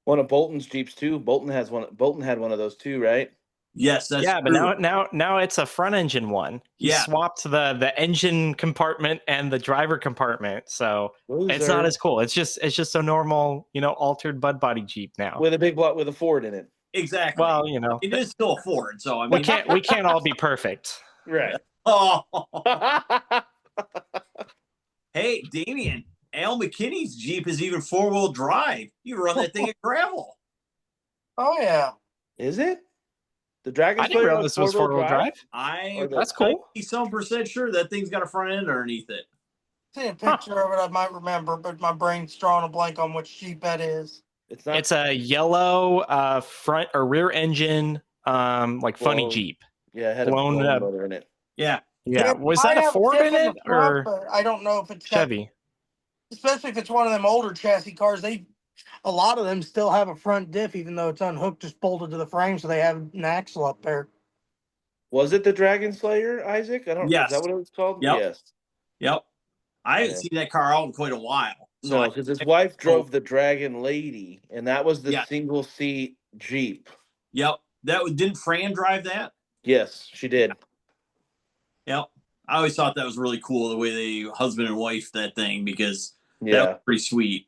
One of Bolton's Jeeps too. Bolton has one. Bolton had one of those too, right? Yes, that's yeah, but true. now it's a front engine one. He swapped the engine compartment and the driver compartment, so it's not as cool. It's just a normal, altered Bud body Jeep now with a big block with a Ford in it. Exactly. Well, it is still a Ford, so I mean we can't all be perfect, right? Oh, hey, Damien, Al McKinney's Jeep is even 4-wheel drive. You run that thing at gravel. Oh yeah, is it? The Dragon I didn't realize this was 4-wheel drive. That's cool. 90% sure that thing's got a front end underneath it. See a picture of it, I might remember, but my brain's drawing a blank on which Jeep that is. It's a yellow front or rear engine, like funny Jeep. Yeah, it had a blown motor in it. Yeah. Yeah. Was that a Ford in it or I don't know if it's Chevy? Especially if it's one of them older chassis cars, a lot of them still have a front diff, even though it's unhooked, just bolted to the frame, so they have an axle up there. Was it the Dragon Slayer, Isaac? I don't know. Yes. Is that what it was called? Yep. Yes. Yep. I haven't seen that car out in quite a while. So because his wife drove the Dragon Lady, and that was the single seat Jeep. Yep. Didn't Fran drive that? Yes, she did. Yep. I always thought that was really cool the way they husband and wife that thing because that was pretty sweet.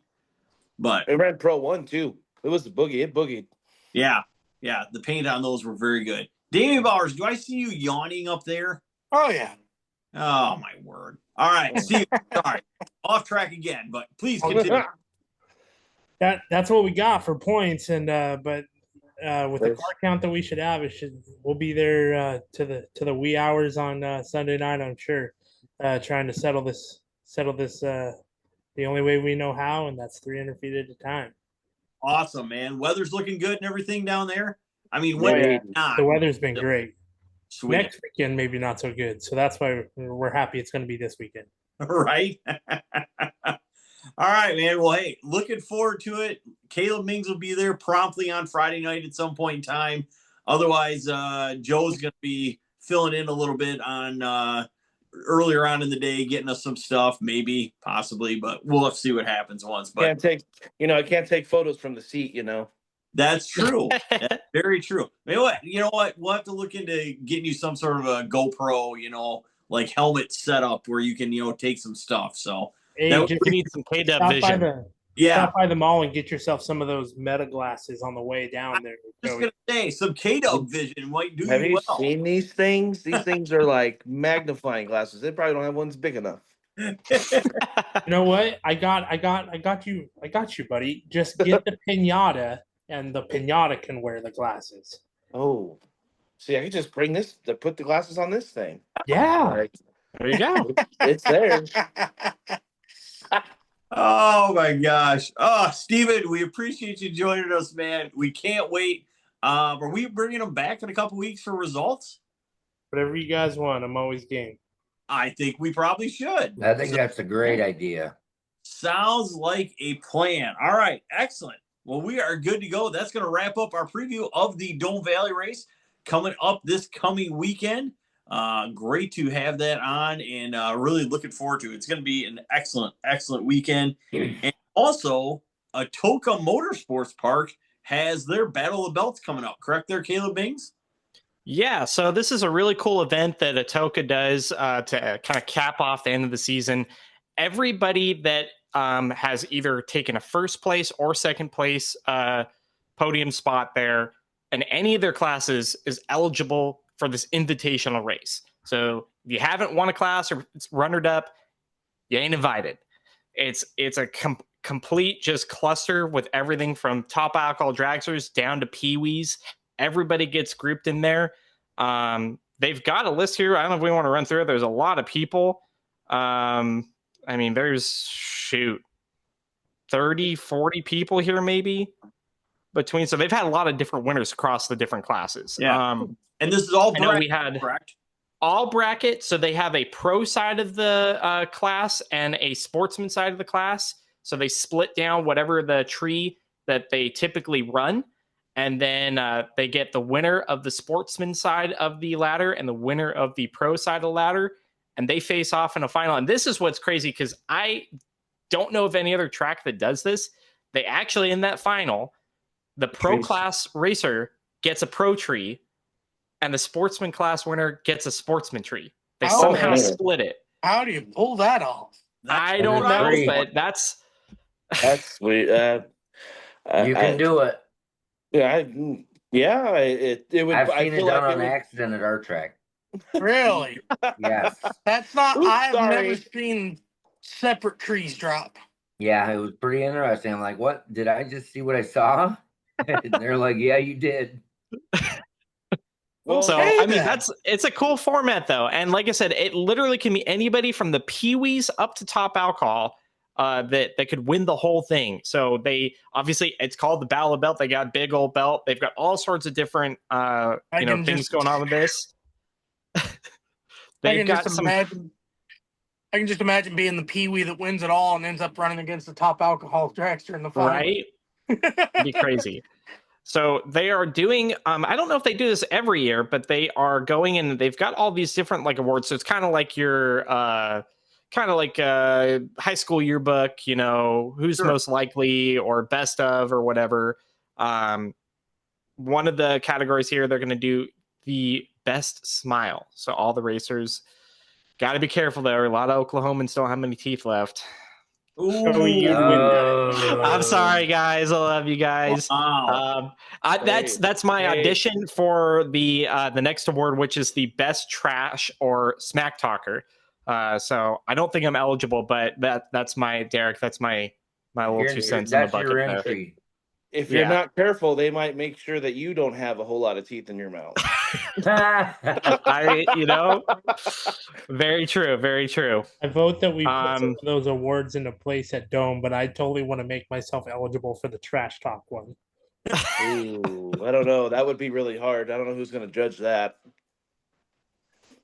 But it ran Pro 1 too. It was the boogie. It boogied. Yeah. Yeah. The paint on those were very good. Damien Bowers, do I see you yawning up there? Oh yeah. Oh my word. All right. Steve, sorry. Off track again, but please continue. That's what we got for points, and with the car count that we should have, we'll be there to the wee hours on Sunday night, I'm sure, trying to settle this the only way we know how, and that's 300 feet at a time. Awesome, man. Weather's looking good and everything down there. I mean, the weather's been great. Sweet. Next weekend maybe not so good, so that's why we're happy it's going to be this weekend. Right. All right, man. Well, hey, looking forward to it. Caleb Mings will be there promptly on Friday night at some point in time. Otherwise, Joe's going to be filling in a little bit on earlier on in the day, getting us some stuff, maybe, possibly, but we'll have to see what happens once. But I can't take photos from the seat, That's true. That's very true. You know what? We'll have to look into getting you some sort of a GoPro, like helmet setup where you can, take some stuff. So hey, you need some K-Dub vision. Stop by the mall and get yourself some of those meta glasses on the way down there. Just gonna say some K-Dub vision might do Have you well. seen these things? These things are like magnifying glasses. They probably don't have ones big enough. You know what? I got you, buddy. Just get the Piñata, and the Piñata can wear the glasses. Oh, see, I could just bring this to put the glasses on this thing. Yeah, there you go. It's there. Oh my gosh. Oh, Steven, we appreciate you joining us, man. We can't wait. Are we bringing them back in a couple weeks for results? Whatever you guys want, I'm always game. I think we probably should. I think that's a great idea. Sounds like a plan. All right, excellent. Well, we are good to go. That's going to wrap up our preview of the Dome Valley race coming up this coming weekend. Great to have that on, and really looking forward to it. It's going to be an excellent weekend. And also, Atoka Motorsports Park has their Battle of the Belts coming up. Correct there, Caleb Mings? Yeah, so this is a really cool event that Atoka does to kind of cap off the end of the season. Everybody that has either taken a first place or second place podium spot there in any of their classes is eligible for this invitational race. So if you haven't won a class or it's runnered up, you ain't invited. It's a complete just cluster with everything from top alcohol dragsters down to peewees. Everybody gets grouped in there. They've got a list here. I don't know if we want to run through it. There's a lot of people. I mean, there's 30, 40 people here maybe between. So they've had a lot of different winners across the different classes. Yeah. And this is all I know we had correct? all bracket. So they have a pro side of the class and a sportsman side of the class. So they split down whatever the tree that they typically run. And then they get the winner of the sportsman side of the ladder and the winner of the pro side of the ladder. And they face off in a final. And this is what's crazy because I don't know of any other track that does this. They actually, in that final, the pro class racer gets a pro tree and the sportsman class winner gets a sportsman tree. They somehow split it. How do you pull that off? I don't know, but that's sweet. You can do it. Yeah, it would. I've seen it done on accident at our track. Really? Yes. That's not. Oops, I've sorry. never seen separate trees drop. Yeah, it was pretty interesting. I'm like, what? Did I just see what I saw? And they're like, yeah, you did. Well, so hey I mean, then. it's a cool format though, and like I said, it literally can be anybody from the peewees up to top alcohol that could win the whole thing. So they obviously it's called the Battle of Belt. They got big old belt. They've got all sorts of different things going on with this. They've got some. I can just imagine being the peewee that wins it all and ends up running against the top alcohol dragster in the final. Right? It'd be crazy. So they are doing, I don't know if they do this every year, but they are going and they've got all these different like awards. So it's kind of like your, high school yearbook, who's most likely or best of or whatever. One of the categories here, they're going to do the best smile. So all the racers got to be careful there. A lot of Oklahomans don't have many teeth left. I'm sorry, guys. I love you guys. Wow. That's my audition for the next award, which is the best trash or smack talker. So I don't think I'm eligible, but that's my Derek. That's my little 2 cents in the bucket. Your entry. If you're not careful, they might make sure that you don't have a whole lot of teeth in your mouth. Very true. Very true. I vote that we put some of those awards into place at Dome, but I totally want to make myself eligible for the trash talk one. Ooh, I don't know. That would be really hard. I don't know who's going to judge that.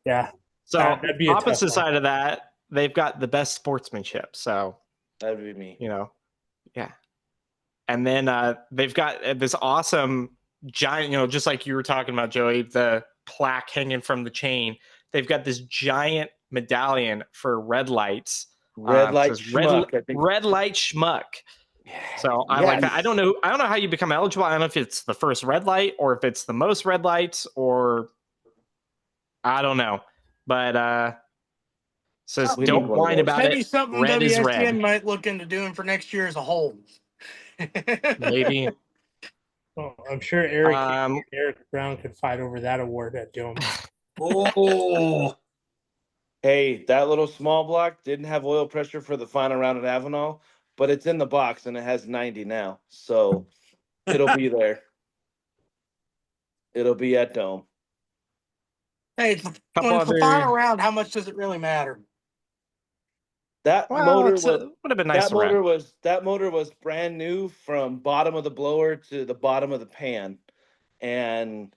Yeah. So that'd be a tough opposite one. side of that, they've got the best sportsmanship. So that would be me. Yeah. And then they've got this awesome giant, just like you were talking about, Joey, the plaque hanging from the chain. They've got this giant medallion for red lights. Red light schmuck. Red light schmuck. So I like that. I don't know how you become eligible. I don't know if it's the first red light or if it's the most red lights or I don't know. But says don't whine about Maybe it. something Red is red. WSTN might look into doing for next year as a whole. Maybe. Well, I'm sure Eric Brown could fight over that award at Dome. Hey, that little small block didn't have oil pressure for the final round at Avenal, but it's in the box and it has 90 now. So it'll be there. It'll be at Dome. Hey, when it's the final round, how much does it really matter? That motor would have been nice. That motor was brand new from bottom of the blower to the bottom of the pan, and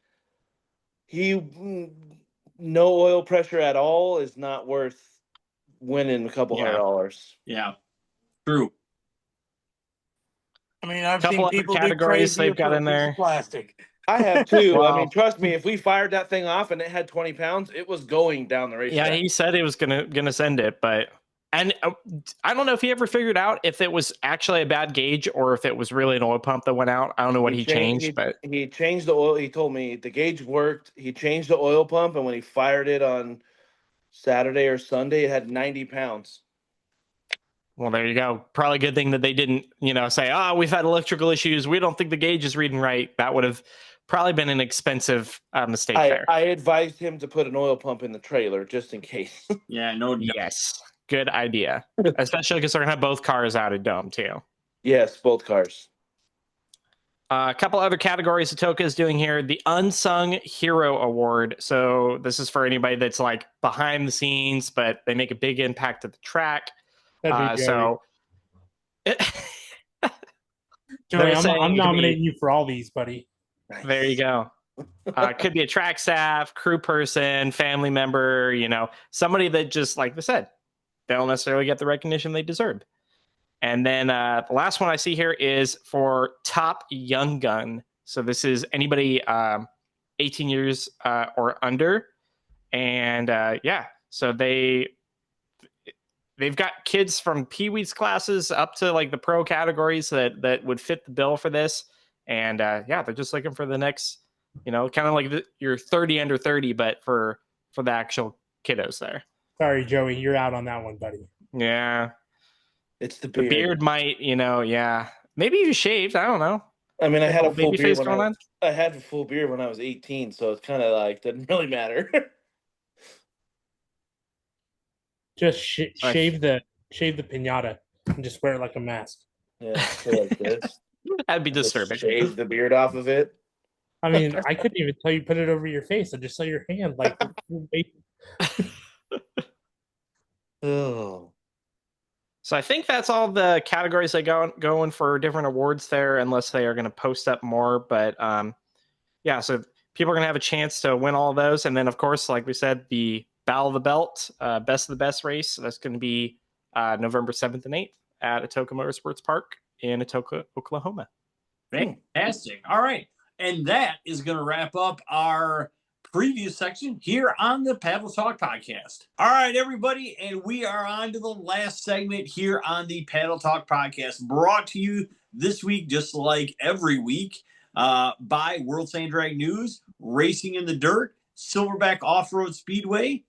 no oil pressure at all is not worth winning a couple $100. Yeah, true. I mean, I've seen people do categories crazy they've got in there. Plastic. I have too. Well, I mean, trust me, if we fired that thing off and it had 20 pounds, it was going down the racetrack. Yeah, he said he was gonna send it, but I don't know if he ever figured out if it was actually a bad gauge or if it was really an oil pump that went out. I don't know what he changed, but he changed the oil. He told me the gauge worked. He changed the oil pump, and when he fired it on Saturday or Sunday, it had 90 pounds. Well, there you go. Probably a good thing that they didn't, say, we've had electrical issues. We don't think the gauge is reading right. That would have probably been an expensive mistake there. I advised him to put an oil pump in the trailer just in case. Yeah, no doubt. Yes. good idea, especially because they're gonna have both cars out at Dome too. Yes, both cars. A couple other categories Atoka is doing here. The Unsung Hero Award. So this is for anybody that's like behind the scenes, but they make a big impact at the track. That'd be Joey. So Joey, they're saying it I'm could be- nominating you for all these, buddy. there you go. Could be a track staff, crew person, family member, somebody that just, like I said, they don't necessarily get the recognition they deserve. And then the last one I see here is for Top Young Gun. So this is anybody 18 years or under. And so they've got kids from Pee-wee's classes up to like the pro categories that would fit the bill for this. And they're just looking for the next, kind of like you're 30 under 30, but for the actual kiddos there. Sorry, Joey, you're out on that one, buddy. Yeah. It's the The beard. beard might, maybe you shaved. I don't know. I mean, I had a Little full baby beard face going on. I had a full beard when I was 18, so it's kind of like didn't really matter. Just shave the piñata and just wear it like a mask. Yeah, so like this. That'd be Just disturbing. shave the beard off of it. I mean, I couldn't even tell you put it over your face. I just saw your hand like. Oh. So I think that's all the categories they going for different awards there, unless they are going to post up more. But so people are going to have a chance to win all of those. And then, of course, like we said, the Battle of the Belt, Best of the Best race. That's going to be November 7th and 8th at Atoka Motorsports Park in Atoka, Oklahoma. Fantastic. All right. And that is going to wrap up our preview section here on the Paddle Talk podcast. All right, everybody. And we are on to the last segment here on the Paddle Talk podcast, brought to you this week, just like every week, by World Sand Drag News, Racing in the Dirt, Silverback Offroad Speedway,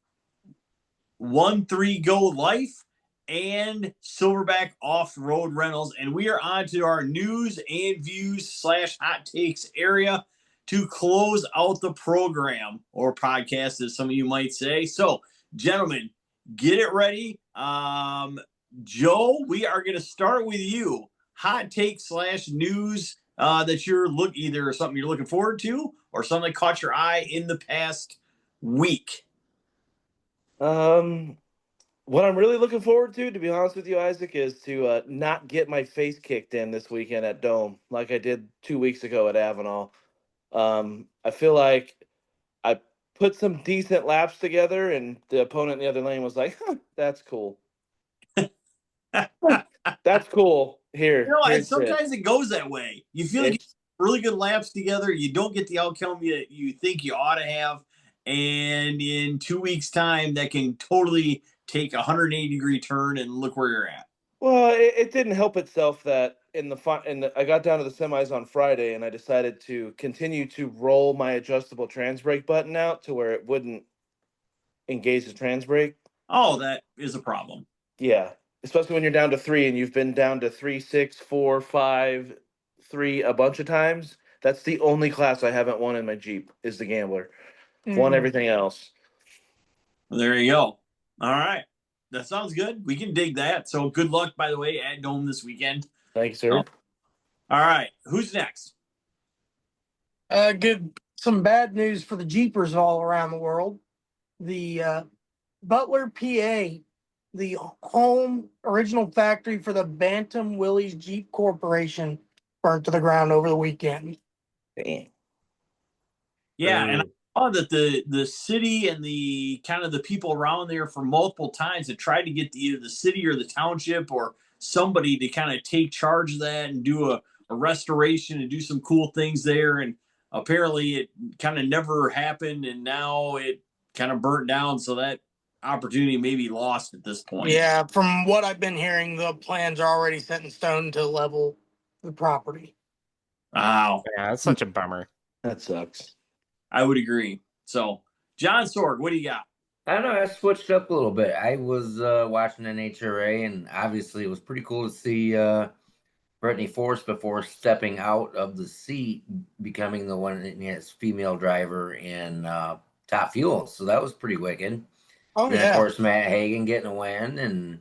1-3 Go Life, and Silverback Off-Road Rentals. And we are on to our news and views / hot takes area to close out the program, or podcast, as some of you might say. So, gentlemen, get it ready. Joe, we are going to start with you. Hot take / news that you're either something you're looking forward to or something that caught your eye in the past week. What I'm really looking forward to be honest with you, Isaac, is to not get my face kicked in this weekend at Dome like I did 2 weeks ago at Avenal. I feel like I put some decent laps together, and the opponent in the other lane was like, that's cool. That's cool. Here. And sometimes it goes that way. You feel like you put really good laps together. You don't get the outcome you think you ought to have. And in 2 weeks' time, that can totally take a 180-degree turn, and look where you're at. Well, it didn't help itself that I got down to the semis on Friday, and I decided to continue to roll my adjustable trans brake button out to where it wouldn't engage the trans brake. Oh, that is a problem. Yeah, especially when you're down to 3 and you've been down to 3, 6, 4, 5, 3 a bunch of times. That's the only class I haven't won in my Jeep is the Gambler. Won everything else. Well, there you go. All right. That sounds good. We can dig that. So good luck, by the way, at Dome this weekend. Thanks, sir. All right. Who's next? Good. Some bad news for the Jeepers all around the world. The Butler, PA, the home original factory for the Bantam Willys Jeep Corporation, burnt to the ground over the weekend. Dang. Yeah, and I saw that the city and the kind of the people around there for multiple times have tried to get either the city or the township or somebody to kind of take charge of that and do a restoration and do some cool things there. And apparently it kind of never happened, and now it kind of burnt down. So that opportunity may be lost at this point. Yeah, from what I've been hearing, the plans are already set in stone to level the property. Wow. Yeah, that's such a bummer. That sucks. I would agree. So, John Sorg, what do you got? I don't know. I switched up a little bit. I was watching NHRA, and obviously it was pretty cool to see Brittany Force before stepping out of the seat, becoming the one that has female driver in Top Fuel. So that was pretty wicked. Oh And of yeah. course, Matt Hagan getting a win. And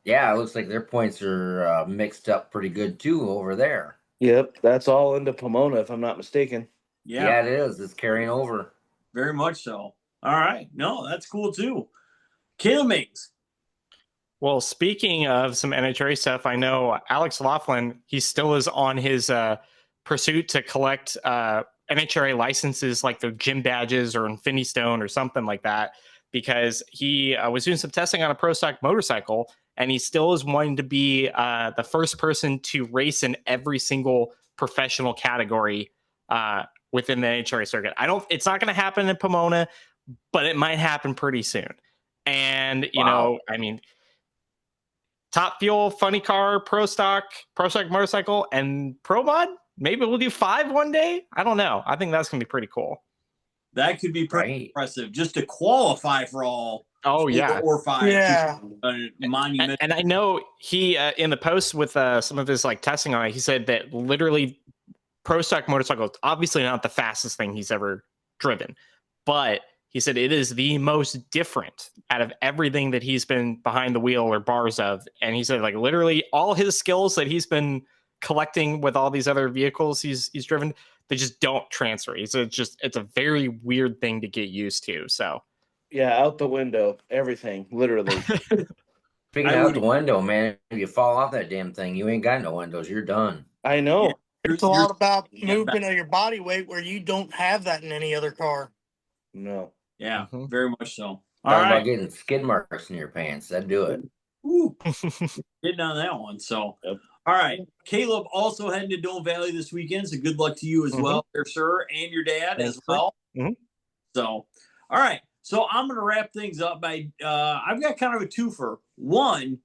yeah, it looks like their points are mixed up pretty good too over there. Yep, that's all into Pomona, if I'm not mistaken. Yeah, Yeah, it is. It's carrying over. very much so. All right. No, that's cool too. Caleb Mings. Well, speaking of some NHRA stuff, I know Alex Laughlin, he still is on his pursuit to collect NHRA licenses like their gym badges or Infinity Stone or something like that, because he was doing some testing on a pro stock motorcycle, and he still is wanting to be the first person to race in every single professional category within the NHRA circuit. It's not going to happen in Pomona, but it might happen pretty soon. And, you know, I mean, Top Fuel, Funny Car, Pro Stock Motorcycle, and Pro Mod. Maybe we'll do 5 one day. I don't know. I think that's going to be pretty cool. That could be pretty impressive just to qualify for all. Oh, yeah. Or 5. Yeah. Monument. And I know he, in the post with some of his like testing on it, he said that literally Pro Stock Motorcycle is obviously not the fastest thing he's ever driven, but he said it is the most different out of everything that he's been behind the wheel or bars of. And he said, like, literally all his skills that he's been collecting with all these other vehicles he's driven, they just don't transfer. He said it's a very weird thing to get used to. So Yeah, out the window, everything, literally. Speaking out the window, man, if you fall off that damn thing, you ain't got no windows. You're done. I know. Yeah. It's a lot about movement of your body weight where you don't have that in any other car. No. Yeah, very much so. All Talking right. about getting skid marks in your pants. That'd do it. Ooh, getting on that one. So, all right. Caleb also heading to Dome Valley this weekend. So good luck to you as well, there, sir, and your dad as well. So, all right. So I'm going to wrap things up by I've got kind of a twofer. One,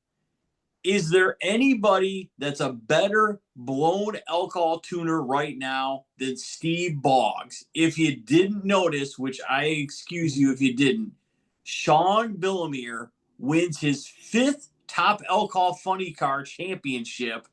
is there anybody that's a better blown alcohol tuner right now than Steve Boggs? If you didn't notice, which I excuse you if you didn't, Sean Billemere wins his 5th Top Alcohol Funny Car Championship,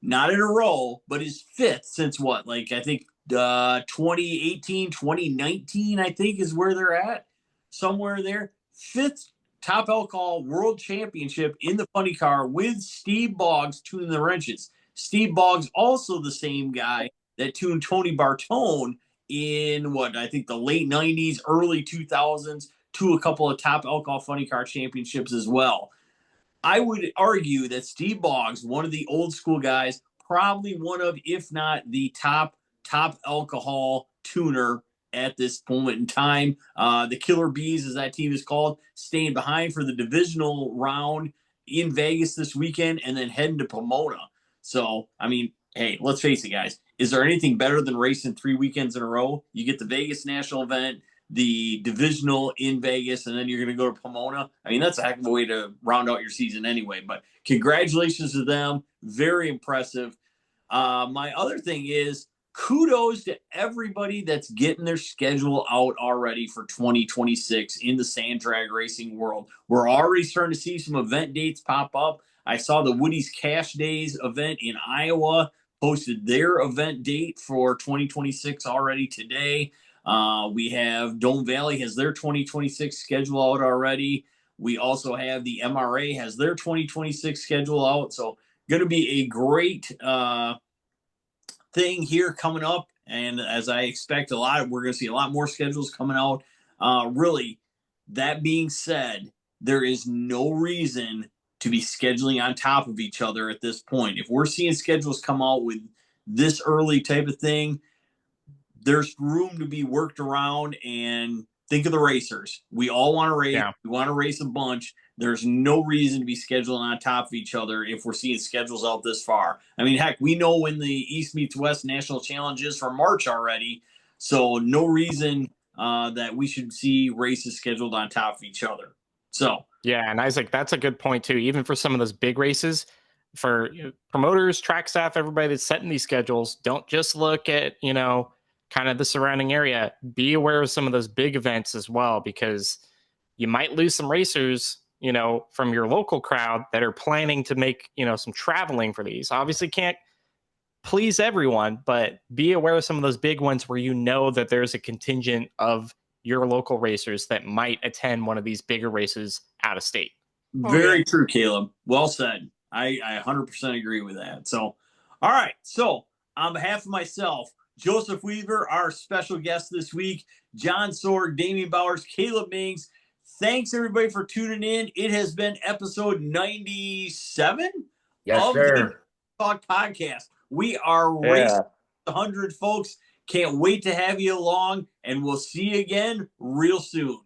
not in a row, but his 5th since what? Like, I think 2018, 2019, I think is where they're at. Somewhere there. 5th Top Alcohol World Championship in the funny car with Steve Boggs tuning the wrenches. Steve Boggs, also the same guy that tuned Tony Bartone in what I think the late 90s, early 2000s, to a couple of Top Alcohol Funny Car Championships as well. I would argue that Steve Boggs, one of the old school guys, probably one of, if not the top alcohol tuner at this moment in time. The Killer Bees, as that team is called, staying behind for the divisional round in Vegas this weekend and then heading to Pomona. So, I mean, hey, let's face it, guys. Is there anything better than racing 3 weekends in a row? You get the Vegas National event, the divisional in Vegas, and then you're going to go to Pomona. I mean, that's a heck of a way to round out your season anyway. But congratulations to them. Very impressive. My other thing is, kudos to everybody that's getting their schedule out already for 2026 in the sand drag racing world. We're already starting to see some event dates pop up. I saw the Woody's Cash Days event in Iowa posted their event date for 2026 already today. We have Dome Valley has their 2026 schedule out already. We also have the MRA has their 2026 schedule out. So going to be a great thing here coming up, and as I expect we're going to see a lot more schedules coming out. Really, that being said, there is no reason to be scheduling on top of each other at this point. If we're seeing schedules come out with this early type of thing, there's room to be worked around. And think of the racers. We all want to race. Yeah. We want to race a bunch. There's no reason to be scheduling on top of each other if we're seeing schedules out this far. I mean, heck, we know when the East meets West National Challenge is for March already. So no reason that we should see races scheduled on top of each other. So yeah, and Isaac, that's a good point too. Even for some of those big races, for promoters, track staff, everybody that's setting these schedules, don't just look at, kind of the surrounding area. Be aware of some of those big events as well, because you might lose some racers, from your local crowd that are planning to make, some traveling for these. Obviously can't please everyone, but be aware of some of those big ones where that there's a contingent of your local racers that might attend one of these bigger races out of state. Very true, Caleb. Well said. I 100% agree with that. So, all right. So, on behalf of myself, Joseph Weaver, our special guest this week, John Sorg, Damian Bowers, Caleb Mings. Thanks, everybody, for tuning in. It has been episode 97 Yes, of sir. the Talk Podcast. We are racing 100, folks. Can't wait to have you along, and we'll see you again real soon.